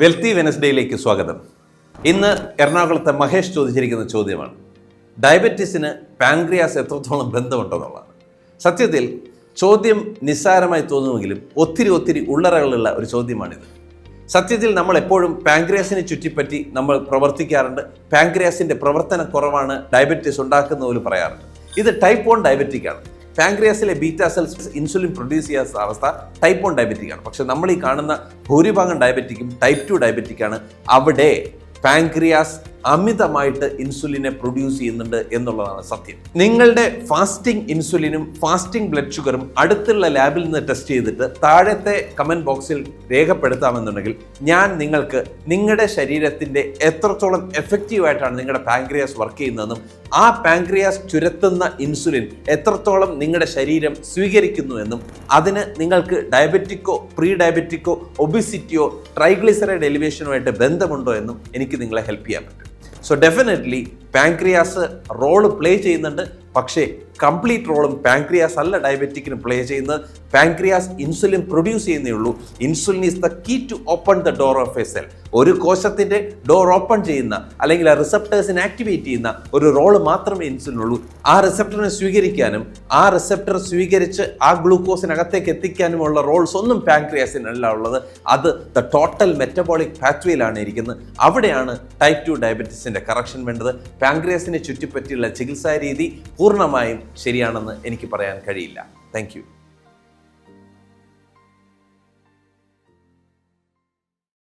Wealthy വെനസ്ഡേയിലേക്ക് സ്വാഗതം. ഇന്ന് എറണാകുളത്തെ മഹേഷ് ചോദിച്ചിരിക്കുന്ന ചോദ്യമാണ്, ഡയബറ്റീസിന് പാൻക്രിയാസ് എത്രത്തോളം ബന്ധമുണ്ടെന്നുള്ളതാണ്. സത്യത്തിൽ ചോദ്യം നിസ്സാരമായി തോന്നുമെങ്കിലും ഒത്തിരി ഉള്ളറകളുള്ള ഒരു ചോദ്യമാണിത്. സത്യത്തിൽ നമ്മൾ എപ്പോഴും പാൻക്രിയാസിനെ ചുറ്റിപ്പറ്റി നമ്മൾ പ്രവർത്തിക്കാറുണ്ട്. പാൻക്രിയാസിൻ്റെ പ്രവർത്തനക്കുറവാണ് ഡയബറ്റീസ് ഉണ്ടാക്കുന്ന പോലും പറയാറുണ്ട്. ഇത് ടൈപ്പ് 1 ഡയബറ്റിക് ആണ്. പാൻക്രിയാസിലെ ബീറ്റാ സെൽസ് ഇൻസുലിൻ പ്രൊഡ്യൂസ് ചെയ്യാത്ത അവസ്ഥ ടൈപ്പ് 1 ഡയബറ്റിക് ആണ്. പക്ഷെ നമ്മൾ ഈ കാണുന്ന ഭൂരിഭാഗം ഡയബറ്റിക്കും ടൈപ്പ് 2 ഡയബറ്റിക് ആണ്. അവിടെ പാൻക്രിയാസ് അമിതമായിട്ട് ഇൻസുലിനെ പ്രൊഡ്യൂസ് ചെയ്യുന്നുണ്ട് എന്നുള്ളതാണ് സത്യം. നിങ്ങളുടെ ഫാസ്റ്റിംഗ് ഇൻസുലിനും ഫാസ്റ്റിംഗ് ബ്ലഡ് ഷുഗറും അടുത്തുള്ള ലാബിൽ നിന്ന് ടെസ്റ്റ് ചെയ്തിട്ട് താഴത്തെ കമൻറ്റ് ബോക്സിൽ രേഖപ്പെടുത്താമെന്നുണ്ടെങ്കിൽ ഞാൻ നിങ്ങൾക്ക് നിങ്ങളുടെ ശരീരത്തിൻ്റെ എത്രത്തോളം എഫക്റ്റീവായിട്ടാണ് നിങ്ങളുടെ പാൻക്രിയാസ് വർക്ക് ചെയ്യുന്നതെന്നും ആ പാൻക്രിയാസ് ചുരത്തുന്ന ഇൻസുലിൻ എത്രത്തോളം നിങ്ങളുടെ ശരീരം സ്വീകരിക്കുന്നു എന്നും അതിന് നിങ്ങൾക്ക് ഡയബറ്റിക്കോ പ്രീ ഡയബറ്റിക്കോ ഒബിസിറ്റിയോ ട്രൈഗ്ലിസറൈഡ് എലിവേഷനുമായിട്ട് ബന്ധമുണ്ടോ എന്നും എനിക്ക് നിങ്ങളെ ഹെൽപ്പ് ചെയ്യാൻ പറ്റും. So definitely pancreas role play ചെയ്യുന്നുണ്ട്. പക്ഷേ കംപ്ലീറ്റ് റോളും പാൻക്രിയാസ് അല്ല ഡയബറ്റിക്കിന് പ്ലേ ചെയ്യുന്നത്. പാൻക്രിയാസ് ഇൻസുലിൻ പ്രൊഡ്യൂസ് ചെയ്യുന്നേ ഉള്ളൂ. Insulin is the key to open the door of a cell. ഒരു കോശത്തിൻ്റെ ഡോർ ഓപ്പൺ ചെയ്യുന്ന അല്ലെങ്കിൽ ആ റിസപ്റ്റേഴ്സിനെ ആക്ടിവേറ്റ് ചെയ്യുന്ന ഒരു റോള് മാത്രമേ ഇൻസുലിനുള്ളൂ. ആ റിസപ്റ്ററിനെ സ്വീകരിക്കാനും ആ റിസപ്റ്റർ സ്വീകരിച്ച് ആ ഗ്ലൂക്കോസിനകത്തേക്ക് എത്തിക്കാനുമുള്ള റോൾസ് ഒന്നും പാൻക്രിയാസിനല്ല ഉള്ളത്. അത് ദ ടോട്ടൽ മെറ്റബോളിക് പാത്വേയിലാണ് ഇരിക്കുന്നത്. അവിടെയാണ് ടൈപ്പ് 2 ഡയബറ്റീസിൻ്റെ കറക്ഷൻ വേണ്ടത്. പാൻക്രിയാസിനെ ചുറ്റിപ്പറ്റിയുള്ള ചികിത്സാ രീതി പൂർണ്ണമായും ശരിയാണെന്ന് എനിക്ക് പറയാൻ കഴിയില്ല. Thank you.